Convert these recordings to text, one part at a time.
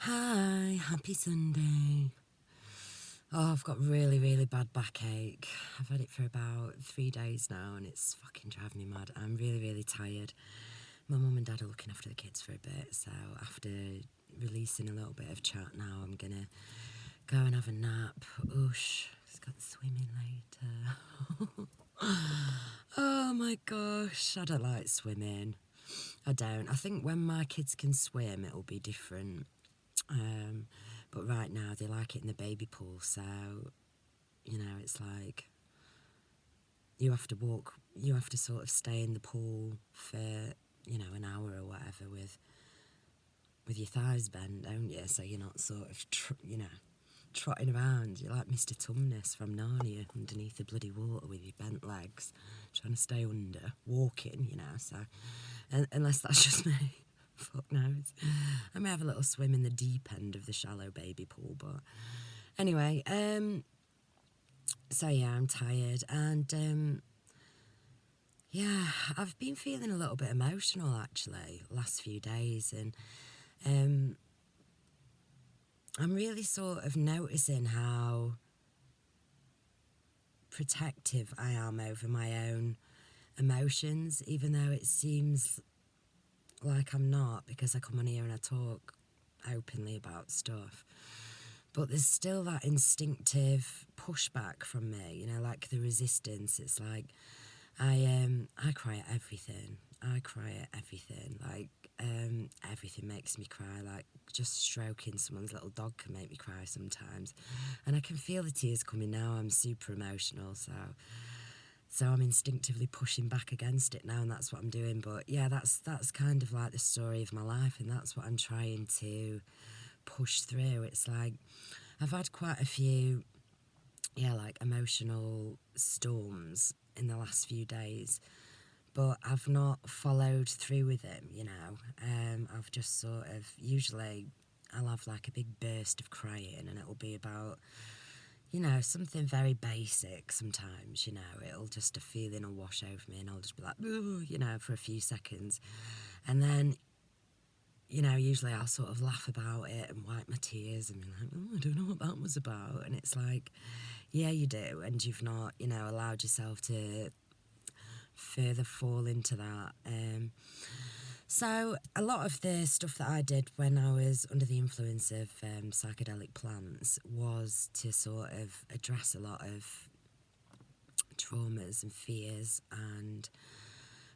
Hi, happy Sunday. Oh, I've got really, really bad backache. I've had it for about 3 days now and it's fucking driving me mad. I'm really, really tired. My mum and dad are looking after the kids for a bit, so after releasing a little bit of chat now, I'm gonna go and have a nap. Oosh, it's got swimming later. Oh my gosh, I don't like swimming. I don't. I think when my kids can swim, it'll be different. But right now they like it in the baby pool, so it's like you have to sort of stay in the pool for an hour or whatever with your thighs bent, don't you? So you're not sort of trotting around. You're like Mr. Tumnus from Narnia underneath the bloody water with your bent legs, trying to stay under, walking. So unless that's just me. Fuck knows. I may have a little swim in the deep end of the shallow baby pool, but anyway, so yeah, I'm tired, and yeah, I've been feeling a little bit emotional actually last few days, and I'm really sort of noticing how protective I am over my own emotions, even though it seems like I'm not, because I come on here and I talk openly about stuff. But there's still that instinctive pushback from me, like the resistance. It's like I cry at everything. I cry at everything. Like everything makes me cry. Like just stroking someone's little dog can make me cry sometimes, and I can feel the tears coming now. I'm super emotional, so I'm instinctively pushing back against it now, and that's what I'm doing. But yeah, that's kind of like the story of my life, and that's what I'm trying to push through. It's like I've had quite a few, like emotional storms in the last few days, but I've not followed through with them, I've just sort of, usually I'll have like a big burst of crying and it'll be about, something very basic sometimes, it'll just a feeling will wash over me and I'll just be like, ooh, for a few seconds. And then, usually I'll sort of laugh about it and wipe my tears and be like, oh, I don't know what that was about. And it's like, yeah, you do. And you've not, allowed yourself to further fall into that. So a lot of the stuff that I did when I was under the influence of psychedelic plants was to sort of address a lot of traumas and fears and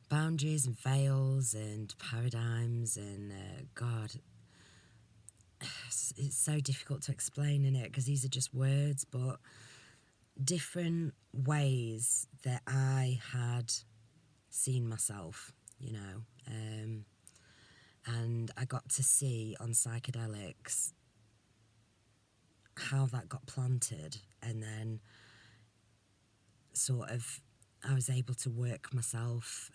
boundaries and veils and paradigms and God, it's so difficult to explain, innit? Because these are just words, but different ways that I had seen myself, and I got to see on psychedelics how that got planted, and then sort of I was able to work myself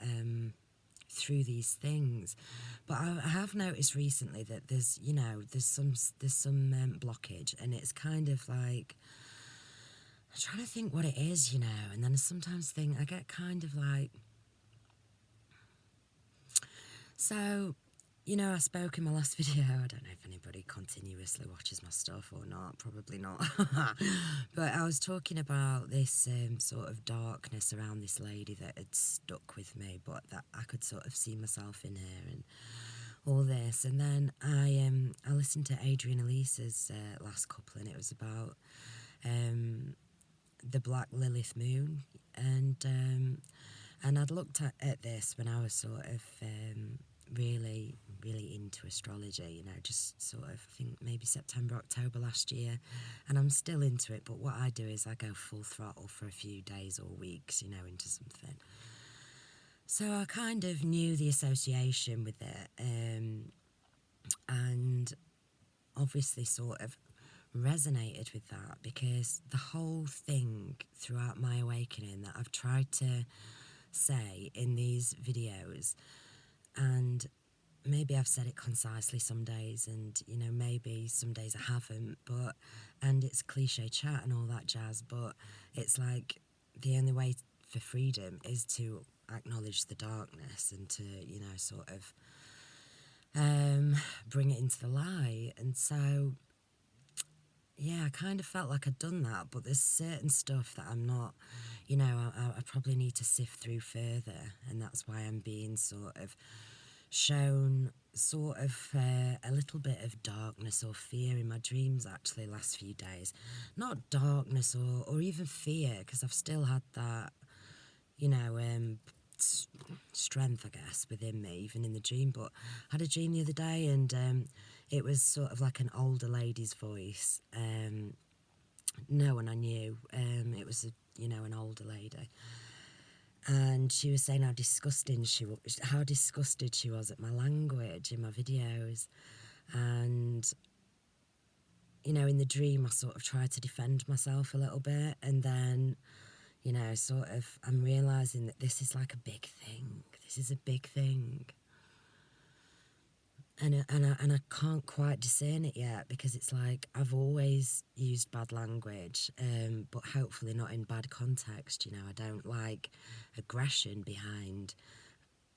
through these things. But I have noticed recently that there's some blockage, and it's kind of like I'm trying to think what it is, and then I sometimes think I get kind of like, so I spoke in my last video. I don't know if anybody continuously watches my stuff or not, probably not. But I was talking about this sort of darkness around this lady that had stuck with me, but that I could sort of see myself in her and all this. And then I listened to Adrian Elisa's last couple, and it was about the Black Lilith moon, and I'd looked at this when I was sort of really, really into astrology, just sort of, I think maybe September, October last year, and I'm still into it, but what I do is I go full throttle for a few days or weeks, into something. So I kind of knew the association with it, and obviously sort of resonated with that, because the whole thing throughout my awakening that I've tried to say in these videos, and maybe I've said it concisely some days, and maybe some days I haven't, and it's cliche chat and all that jazz, but it's like the only way for freedom is to acknowledge the darkness and to sort of bring it into the light. And so, yeah, I kind of felt like I'd done that, but there's certain stuff that I'm not, I probably need to sift through further, and that's why I'm being sort of shown sort of a little bit of darkness or fear in my dreams actually last few days. Not darkness or even fear, because I've still had that, strength, I guess, within me, even in the dream. But I had a dream the other day, and it was sort of like an older lady's voice. No one I knew. It was, an older lady. And she was saying how disgusted she was at my language in my videos. And, in the dream, I sort of tried to defend myself a little bit. And then, sort of, I'm realising that this is like a big thing. This is a big thing. And I can't quite discern it yet, because it's like I've always used bad language, but hopefully not in bad context. I don't like aggression behind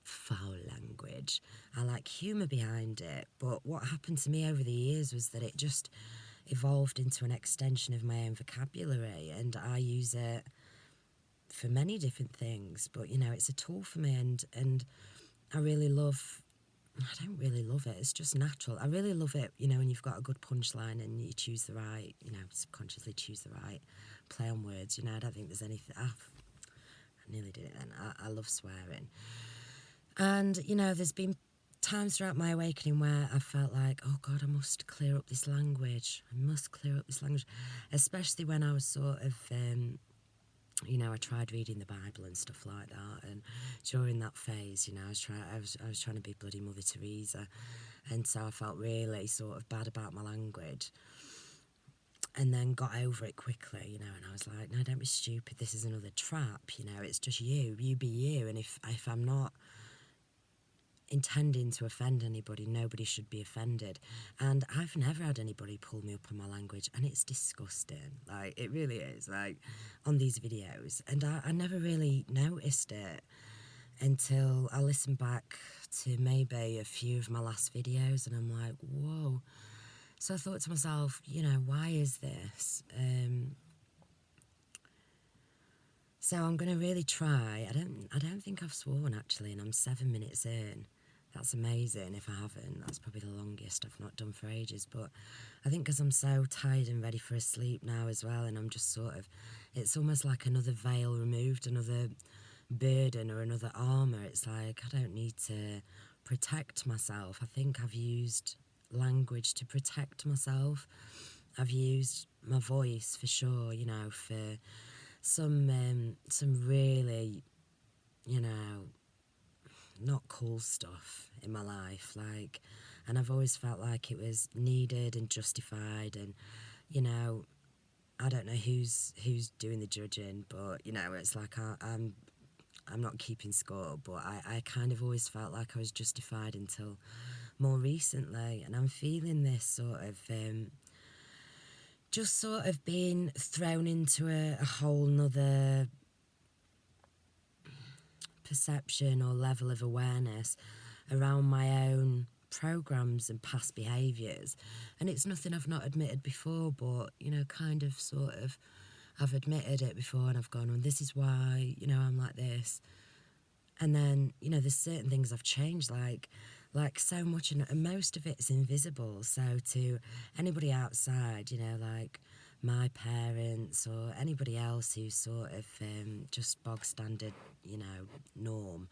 foul language. I like humour behind it. But what happened to me over the years was that it just evolved into an extension of my own vocabulary, and I use it for many different things. But it's a tool for me, and I don't really love it. It's just natural. I really love it, when you've got a good punchline and you choose the right, subconsciously choose the right play on words. I don't think there's anything. I nearly did it then. I love swearing. And, there's been times throughout my awakening where I felt like, oh God, I must clear up this language. Especially when I was sort of, I tried reading the Bible and stuff like that, and during that phase, I was trying to be bloody Mother Teresa, and so I felt really sort of bad about my language, and then got over it quickly, and I was like, no, don't be stupid. This is another trap. It's just you be you, and if I'm not intending to offend anybody, nobody should be offended. And I've never had anybody pull me up on my language, and it's disgusting. Like, it really is, like, on these videos. And I never really noticed it until I listened back to maybe a few of my last videos, and I'm like, whoa. So I thought to myself, why is this? So I'm going to really try. I don't think I've sworn, actually, and I'm 7 minutes in. That's amazing. If I haven't, that's probably the longest I've not done for ages. But I think because I'm so tired and ready for a sleep now as well, and I'm just sort of, it's almost like another veil removed, another burden or another armour. It's like I don't need to protect myself. I think I've used language to protect myself. I've used my voice for sure, for some really, not cool stuff in my life, like, and I've always felt like it was needed and justified, and I don't know who's doing the judging, but it's like I'm not keeping score, but I kind of always felt like I was justified until more recently, and I'm feeling this sort of just sort of being thrown into a whole nother perception or level of awareness around my own programs and past behaviours. And it's nothing I've not admitted before, but kind of sort of I've admitted it before, and I've gone, well, this is why I'm like this. And then there's certain things I've changed, like so much, and most of it's invisible. So to anybody outside, like my parents or anybody else who's sort of just bog standard, norm,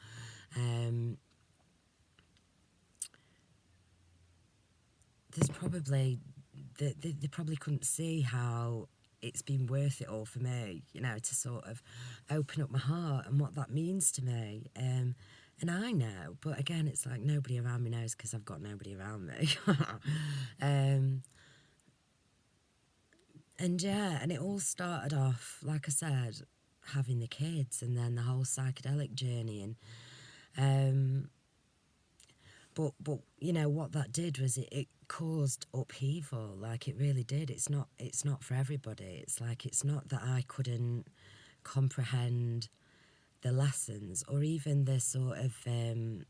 there's probably they probably couldn't see how it's been worth it all for me, to sort of open up my heart and what that means to me. And I know, but again, it's like nobody around me knows because I've got nobody around me. And yeah, and it all started off, like I said, having the kids, and then the whole psychedelic journey, and but what that did was it caused upheaval. Like, it really did. It's not for everybody. It's like, it's not that I couldn't comprehend the lessons or even the sort of the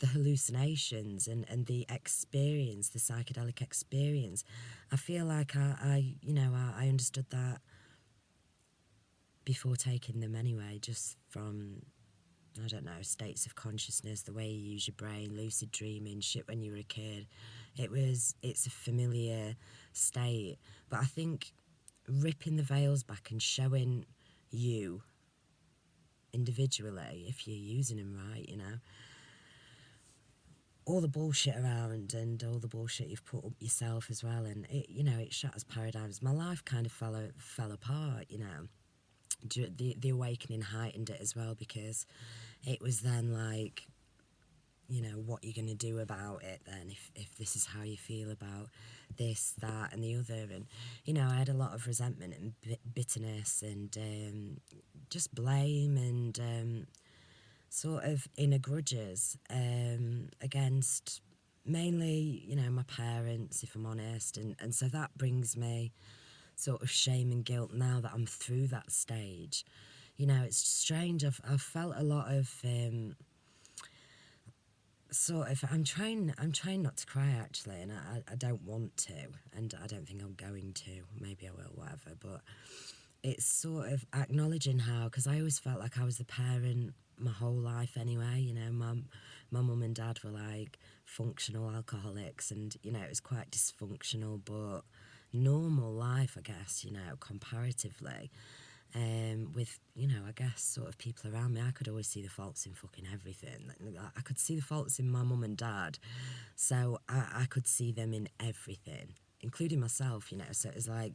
the hallucinations and the experience, the psychedelic experience, I feel like I understood that before taking them anyway, just from, I don't know, states of consciousness, the way you use your brain, lucid dreaming, shit when you were a kid. It's a familiar state. But I think ripping the veils back and showing you individually, if you're using them right, all the bullshit around and all the bullshit you've put up yourself as well, and it shatters paradigms. My life kind of fell apart, the awakening heightened it as well, because it was then like, what you're going to do about it then, if this is how you feel about this, that and the other. And I had a lot of resentment and bitterness and just blame and sort of inner grudges against mainly my parents, if I'm honest, and so that brings me sort of shame and guilt now that I'm through that stage. It's strange. I've felt a lot of sort of, I'm trying not to cry actually, and I don't want to, and I don't think I'm going to. Maybe I will, whatever. But it's sort of acknowledging how, because I always felt like I was the parent my whole life anyway. My mum and dad were like functional alcoholics, and it was quite dysfunctional, but normal life, I guess, comparatively. With, I guess, sort of people around me, I could always see the faults in fucking everything. I could see the faults in my mum and dad, so I could see them in everything, including myself, So it was like,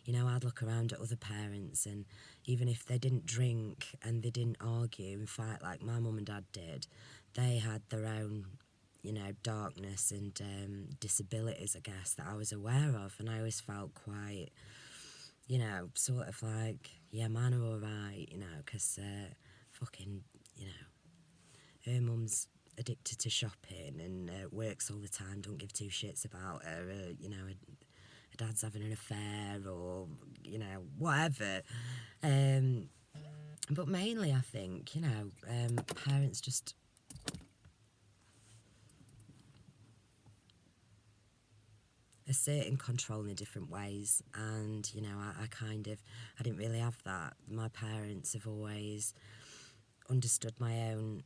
I'd look around at other parents, and even if they didn't drink and they didn't argue and fight like my mum and dad did, they had their own, darkness and disabilities, I guess, that I was aware of, and I always felt quite, sort of like, yeah, mine are all right, because fucking, her mum's addicted to shopping and works all the time, don't give two shits about her, her dad's having an affair or, whatever. But mainly I think, parents just asserting control in different ways, and I didn't really have that. My parents have always understood my own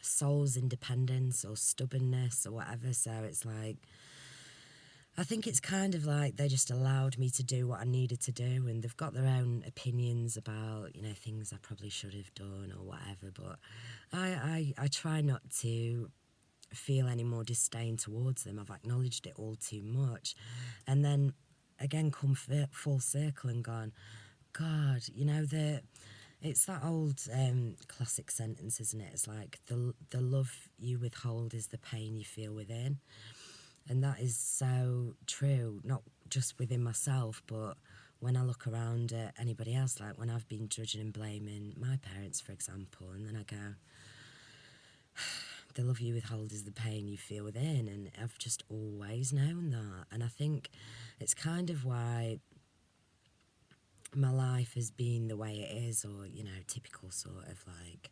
soul's independence or stubbornness or whatever, so it's like, I think it's kind of like they just allowed me to do what I needed to do, and they've got their own opinions about things I probably should have done or whatever, but I try not to feel any more disdain towards them. I've acknowledged it all too much, and then again come full circle and gone, God, it's that old classic sentence, isn't it? It's like the love you withhold is the pain you feel within, and that is so true, not just within myself, but when I look around at anybody else, like when I've been judging and blaming my parents, for example, and then I go, the love you withhold is the pain you feel within, and I've just always known that. And I think it's kind of why my life has been the way it is, or typical sort of like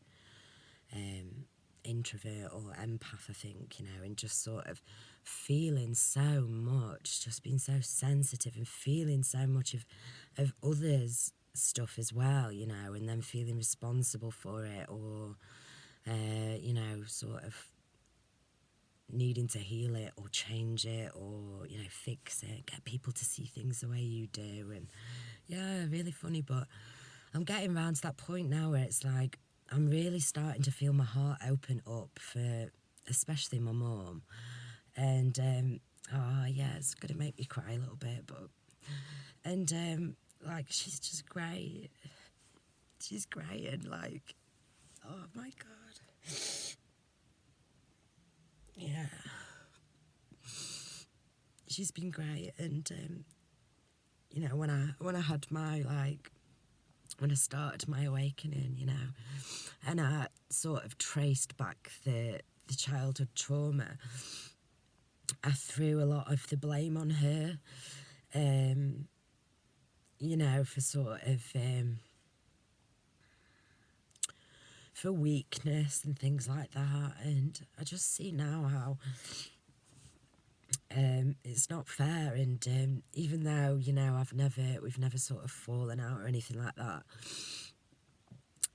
introvert or empath, I think, and just sort of feeling so much, just being so sensitive and feeling so much of others' stuff as well, and then feeling responsible for it, or sort of needing to heal it or change it or, fix it, get people to see things the way you do. And yeah, really funny, but I'm getting round to that point now where it's like, I'm really starting to feel my heart open up for especially my mum. And, oh yeah, it's going to make me cry a little bit, but, and, like, she's just great. She's great, and like, oh my God. Yeah. She's been great, and when I had my, like, when I started my awakening, and I sort of traced back the childhood trauma, I threw a lot of the blame on her, for weakness and things like that. And I just see now how it's not fair. And even though, you know, we've never sort of fallen out or anything like that,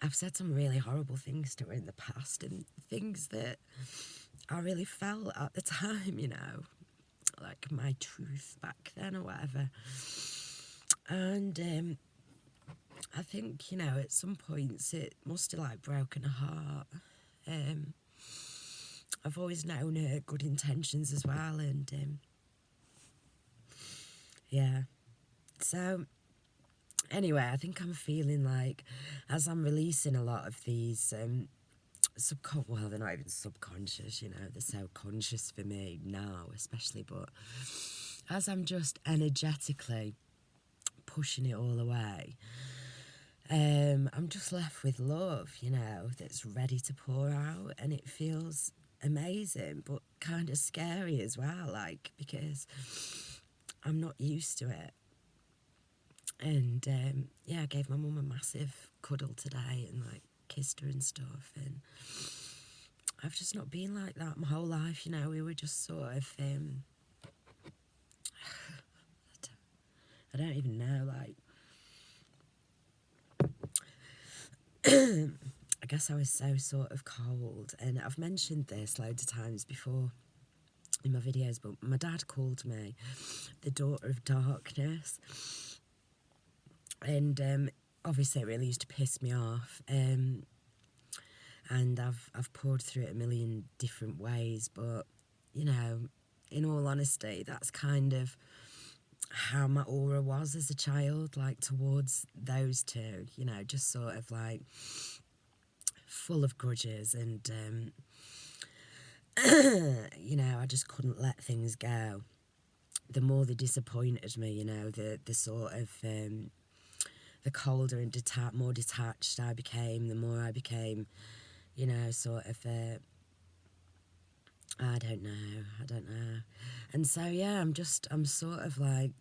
I've said some really horrible things to her in the past, and things that I really felt at the time, you know, like my truth back then or whatever. And I think, you know, at some points it must have like broken her heart. I've always known her good intentions as well, and yeah. So anyway, I think I'm feeling like, as I'm releasing a lot of these well, they're not even subconscious, you know, they're so conscious for me now especially, but as I'm just energetically pushing it all away, I'm just left with love, you know, that's ready to pour out, and it feels amazing but kind of scary as well, like, because I'm not used to it. And yeah, I gave my mum a massive cuddle today and like kissed her and stuff, and I've just not been like that my whole life, you know. We were just sort of I don't even know, like I guess I was so sort of cold. And I've mentioned this loads of times before in my videos, but my dad called me the daughter of darkness, and obviously it really used to piss me off, and I've poured through it a million different ways, but you know, in all honesty, that's kind of how my aura was as a child, like towards those two, you know, just sort of like full of grudges, and you know, I just couldn't let things go. The more they disappointed me, you know, the sort of the colder and more detached I became, the more I became, you know, sort of I don't know. And so yeah, I'm sort of like,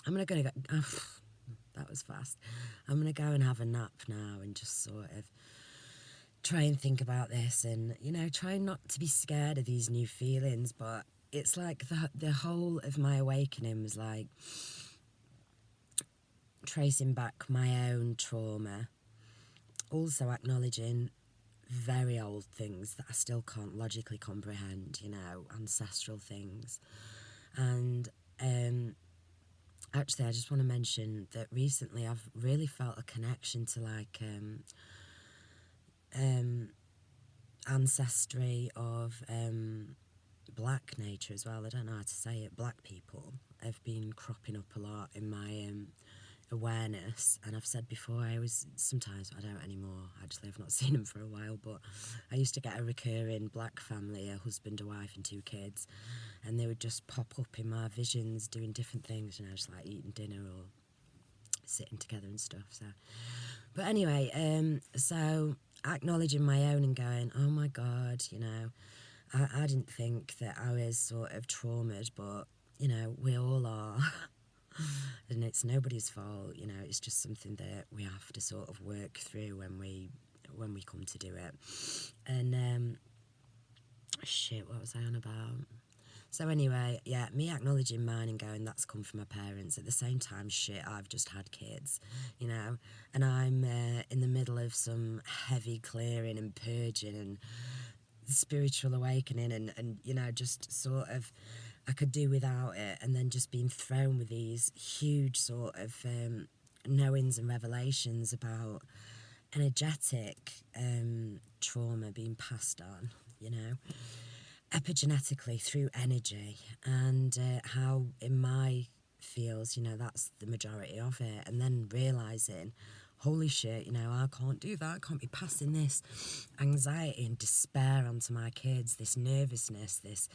I'm gonna go that was fast. I'm gonna go and have a nap now and just sort of try and think about this, and you know, try not to be scared of these new feelings. But it's like the whole of my awakening was like tracing back my own trauma, also acknowledging very old things that I still can't logically comprehend, you know, ancestral things. And actually, I just want to mention that recently I've really felt a connection to like ancestry of black nature as well. I don't know how to say it. Black people have been cropping up a lot in my awareness, and I've said before, sometimes I don't anymore, actually. I've not seen them for a while, but I used to get a recurring black family, a husband, a wife and 2 kids, and they would just pop up in my visions doing different things, you know, just like eating dinner or sitting together and stuff. So but anyway, so acknowledging my own and going, oh my god, you know, I didn't think that I was sort of traumatized, but you know, we all are. And it's nobody's fault, you know, it's just something that we have to sort of work through when we come to do it. And shit, what was I on about? So anyway, yeah, me acknowledging mine and going, that's come from my parents. At the same time, shit, I've just had kids, you know, and I'm in the middle of some heavy clearing and purging and spiritual awakening, and you know, just sort of, I could do without it, and then just being thrown with these huge sort of knowings and revelations about energetic trauma being passed on, you know, epigenetically through energy, and how in my fields, you know, that's the majority of it. And then realising, holy shit, you know, I can't do that. I can't be passing this anxiety and despair onto my kids, this nervousness, this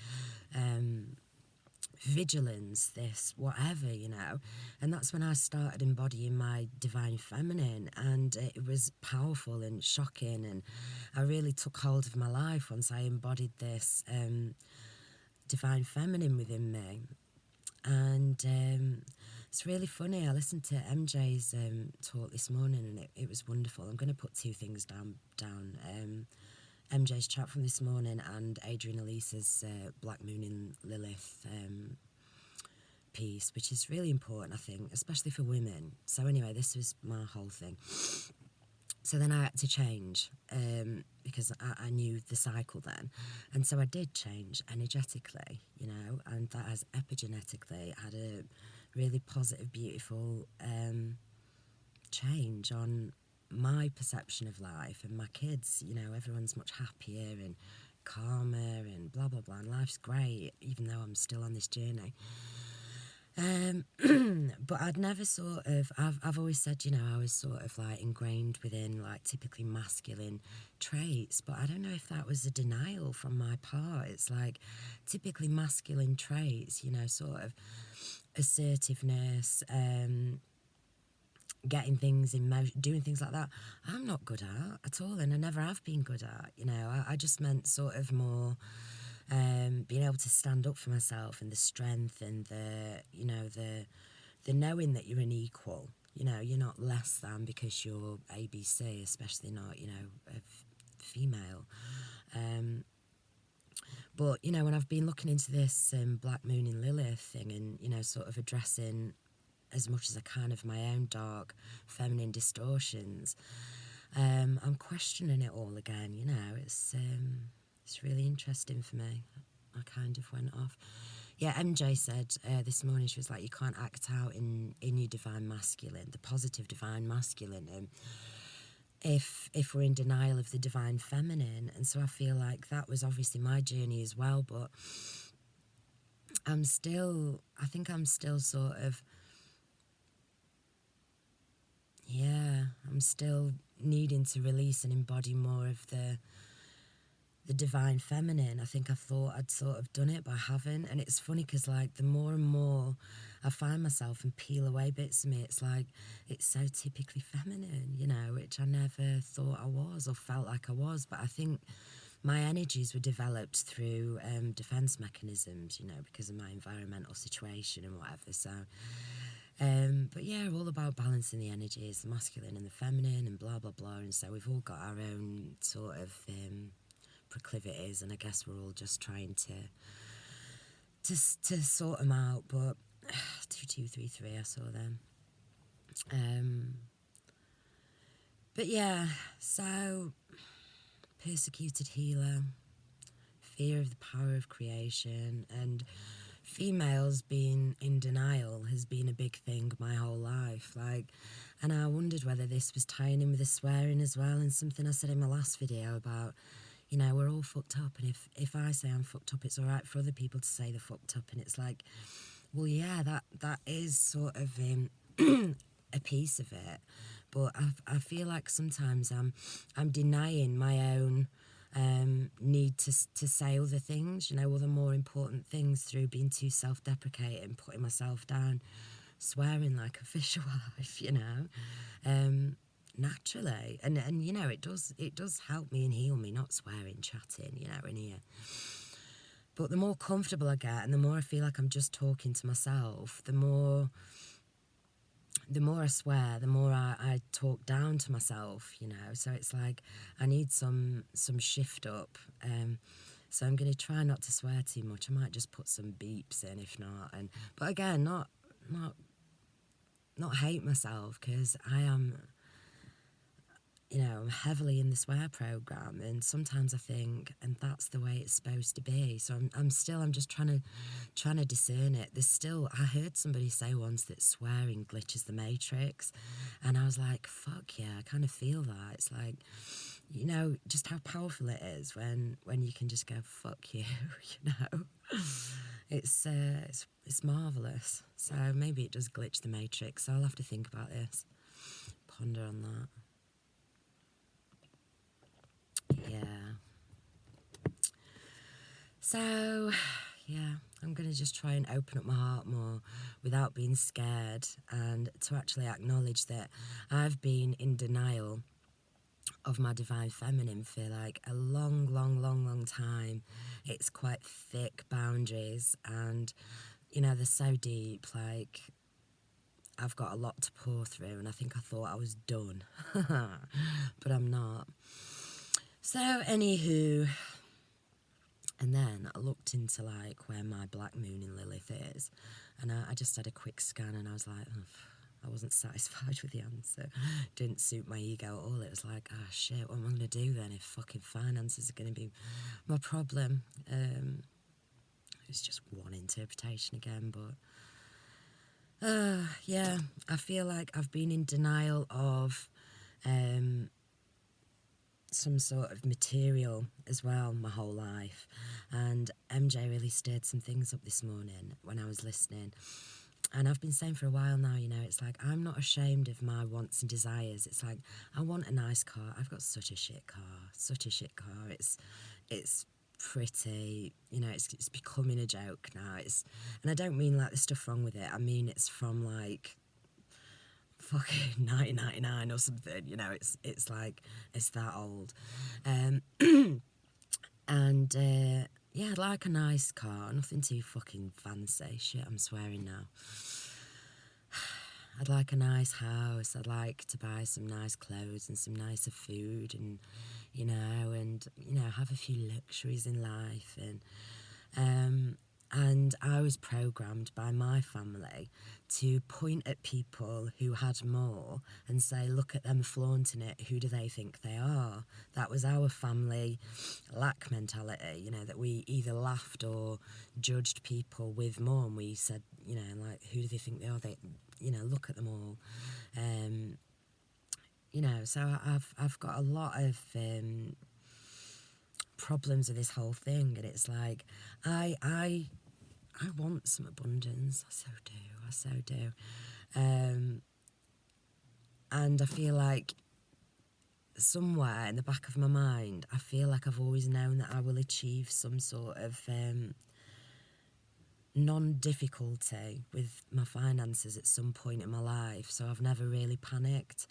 vigilance, this whatever, you know. And that's when I started embodying my divine feminine, and it was powerful and shocking, and I really took hold of my life once I embodied this divine feminine within me. And It's really funny. I listened to MJ's talk this morning, and it was wonderful. I'm going to put two things down. MJ's chat from this morning and Adrian Elisa's Black Moon in Lilith piece, which is really important, I think, especially for women. So anyway, this was my whole thing. So then I had to change because I knew the cycle then. And so I did change energetically, and that has epigenetically had a really positive, beautiful change on my perception of life and my kids. Everyone's much happier and calmer and blah, blah, blah. And life's great, even though I'm still on this journey. But I'd never I've always said, I was sort of like ingrained within like typically masculine traits, but I don't know if that was a denial from my part. It's like typically masculine traits, sort of assertiveness, getting things in motion, doing things like that. I'm not good at all, and I never have been good at, I just meant sort of more being able to stand up for myself and the strength and the knowing that you're an equal. You're not less than because you're ABC, especially not, a female. But, when I've been looking into this Black Moon in Lilith thing and, sort of addressing as much as I can of my own dark feminine distortions, I'm questioning it all again, It's really interesting for me. I kind of went off. Yeah, MJ said this morning, she was like, you can't act out in your divine masculine, the positive divine masculine, if we're in denial of the divine feminine. And so I feel like that was obviously my journey as well, but I think I'm still sort of, I'm still needing to release and embody more of the divine feminine. I think I thought I'd sort of done it, but I haven't. And it's funny because like the more and more I find myself and peel away bits of me, it's like it's so typically feminine, which I never thought I was or felt like I was. But I think my energies were developed through defense mechanisms, because of my environmental situation and whatever. So but yeah, all about balancing the energies, the masculine and the feminine and blah blah blah. And so we've all got our own sort of proclivities, and I guess we're all just trying to sort them out. But 2233, I saw them. But yeah, so persecuted healer, fear of the power of creation, and females being in denial has been a big thing my whole life. And I wondered whether this was tying in with the swearing as well, and something I said in my last video about, we're all fucked up, and if I say I'm fucked up, it's all right for other people to say they're fucked up. And it's like, well, yeah, that is sort of a piece of it, but I feel like sometimes I'm denying my own need to say other things, other more important things, through being too self-deprecating, putting myself down, swearing like a fishwife, naturally, and it does help me and heal me, not swearing, chatting, in here. But the more comfortable I get and the more I feel like I'm just talking to myself, the more I swear, the more I talk down to myself, so it's like I need some shift up. So I'm going to try not to swear too much. I might just put some beeps in if not, but again, not hate myself, because I am, I'm heavily in the swear program, and sometimes I think, and that's the way it's supposed to be. So I'm just trying to discern it. I heard somebody say once that swearing glitches the matrix, and I was like, fuck yeah, I kind of feel that. It's like, just how powerful it is when you can just go fuck you, It's marvelous. So maybe it does glitch the matrix. So I'll have to think about this, ponder on that. Yeah. So, yeah, I'm going to just try and open up my heart more without being scared, and to actually acknowledge that I've been in denial of my divine feminine for like a long time. It's quite thick boundaries, and they're so deep. Like, I've got a lot to pour through, and I think I thought I was done, but I'm not. So, anywho, and then I looked into like where my black moon in Lilith is, and I just had a quick scan, and I was like, oh, I wasn't satisfied with the answer. Didn't suit my ego at all. It was like, oh shit, what am I going to do then if fucking finances are going to be my problem? It's just one interpretation again, but yeah, I feel like I've been in denial of some sort of material as well my whole life. And MJ really stirred some things up this morning when I was listening. And I've been saying for a while now, you know, it's like I'm not ashamed of my wants and desires. It's like I want a nice car. I've got such a shit car. It's pretty, you know, it's becoming a joke now. And I don't mean like the stuff wrong with it. I mean it's from like fucking 1999 or something, you know. It's like it's that old. And yeah, I'd like a nice car, nothing too fucking fancy. Shit, I'm swearing now. I'd like a nice house. I'd like to buy some nice clothes and some nicer food, and you know, have a few luxuries in life. And I was programmed by my family to point at people who had more and say, look at them flaunting it, who do they think they are? That was our family lack mentality, you know, that we either laughed or judged people with more, and we said, you know, like, who do they think they are? They, you know, look at them all. You know, so I've got a lot of problems with this whole thing, and it's like I want some abundance. I so do. And I feel like somewhere in the back of my mind, I feel like I've always known that I will achieve some sort of non-difficulty with my finances at some point in my life. So I've never really panicked.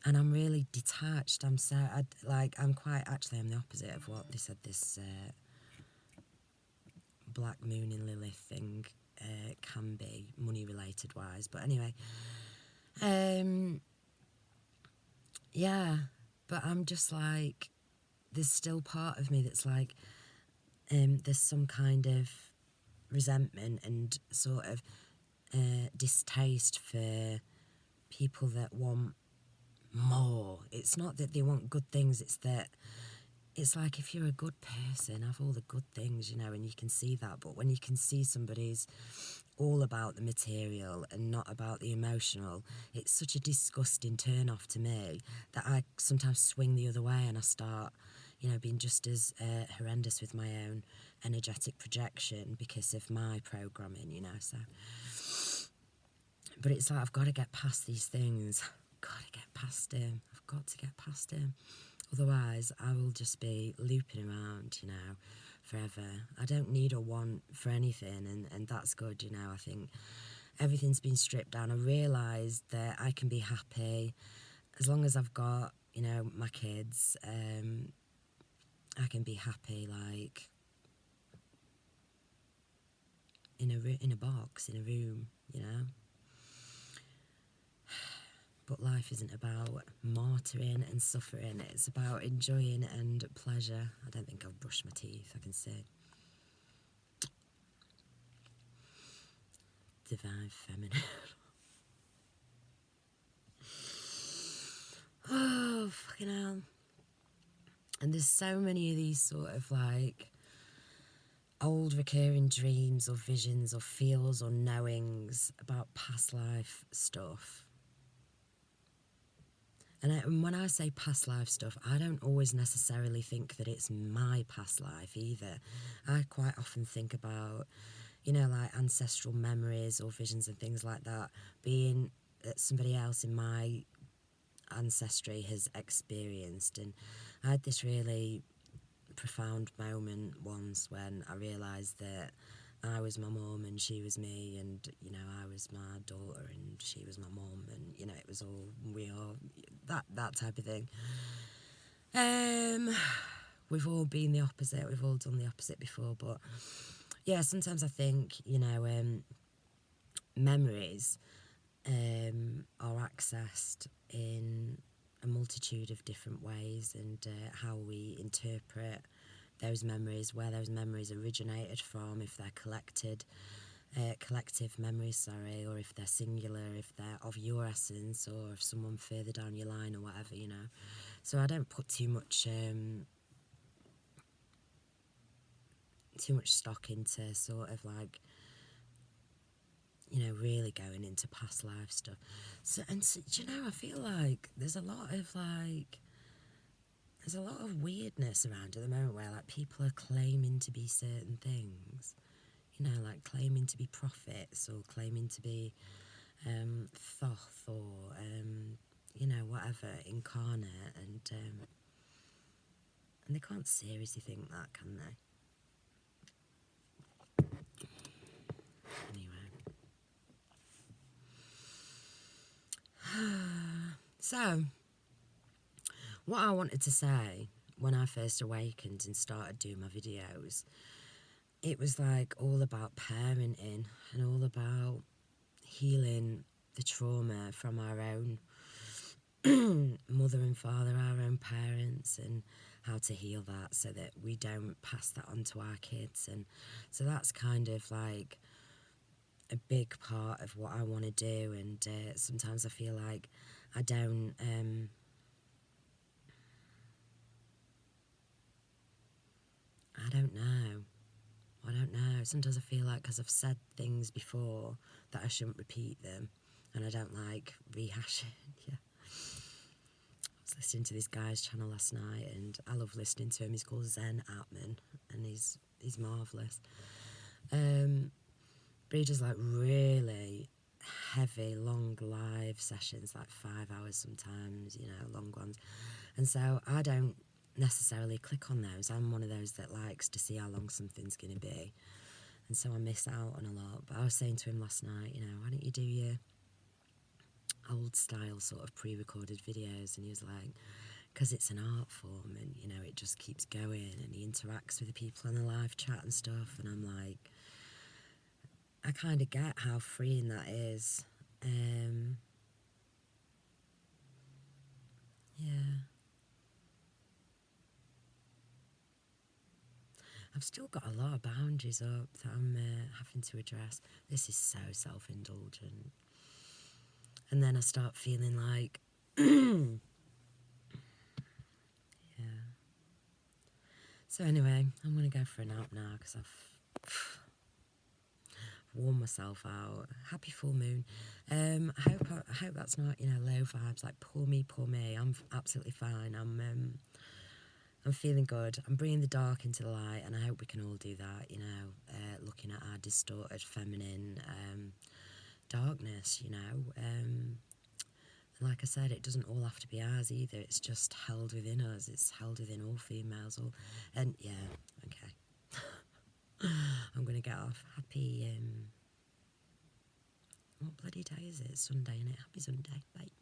And I'm really detached. I'm the opposite of what they said this black moon in Lilith thing can be, money related wise. But anyway, yeah, but I'm just like, there's still part of me that's like, there's some kind of resentment and sort of distaste for people that want more. It's not that they want good things, it's that it's like, if you're a good person, have all the good things, you know, and you can see that. But when you can see somebody's all about the material and not about the emotional, it's such a disgusting turn off to me that I sometimes swing the other way, and I start, you know, being just as horrendous with my own energetic projection because of my programming, you know. So, but it's like, I've got to get past these things. I've got to get past him. I've got to get past him. Otherwise, I will just be looping around, you know, forever. I don't need or want for anything, and that's good, you know. I think everything's been stripped down. I realised that I can be happy as long as I've got, you know, my kids. I can be happy, like, in a box, in a room, you know. But life isn't about martyring and suffering. It's about enjoying and pleasure. I don't think I've brushed my teeth, I can see. Divine feminine. Oh, fucking hell. And there's so many of these sort of like old recurring dreams or visions or feels or knowings about past life stuff. And when I say past life stuff, I don't always necessarily think that it's my past life either. I quite often think about, you know, like ancestral memories or visions and things like that being that somebody else in my ancestry has experienced. And I had this really profound moment once when I realised that I was my mum and she was me, and, you know, I was my daughter and she was my mum, and, you know, it was all, we are, that type of thing. We've all been the opposite, we've all done the opposite before, but yeah, sometimes I think, you know, memories are accessed in a multitude of different ways, and how we interpret those memories, where those memories originated from, if they're collective memories, sorry, or if they're singular, if they're of your essence, or of someone further down your line, or whatever, you know. So I don't put too much stock into sort of like, you know, really going into past life stuff. So, do you know, I feel like there's a lot of weirdness around at the moment, where like people are claiming to be certain things, you know, like claiming to be prophets, or claiming to be Thoth, or you know, whatever, incarnate, and they can't seriously think that, can they? Anyway. So, what I wanted to say when I first awakened and started doing my videos, it was like all about parenting and all about healing the trauma from our own mother and father, our own parents, and how to heal that so that we don't pass that on to our kids. And so that's kind of like a big part of what I want to do. And sometimes I feel like I don't I don't know. Sometimes I feel like, because I've said things before, that I shouldn't repeat them, and I don't like rehashing. Yeah. I was listening to this guy's channel last night, and I love listening to him. He's called Zen Atman, and he's marvellous. But he does like really heavy, long live sessions, like 5 hours sometimes, you know, long ones. And so I don't necessarily click on those. I'm one of those that likes to see how long something's going to be. And so I miss out on a lot. But I was saying to him last night, you know, why don't you do your old style sort of pre-recorded videos? And he was like, because it's an art form, and, you know, it just keeps going, and he interacts with the people on the live chat and stuff. And I'm like, I kind of get how freeing that is. Yeah. I've still got a lot of boundaries up that I'm having to address. This is so self-indulgent. And then I start feeling like, yeah. So anyway, I'm going to go for a nap now, because I've worn myself out. Happy full moon. I hope that's not, you know, low vibes, like poor me, poor me. I'm absolutely fine. I'm feeling good. I'm bringing the dark into the light, and I hope we can all do that, you know, looking at our distorted feminine darkness, you know. And like I said, it doesn't all have to be ours either. It's just held within us. It's held within all females. And yeah, okay. I'm going to get off. Happy, what bloody day is it? Sunday, innit? Happy Sunday. Bye.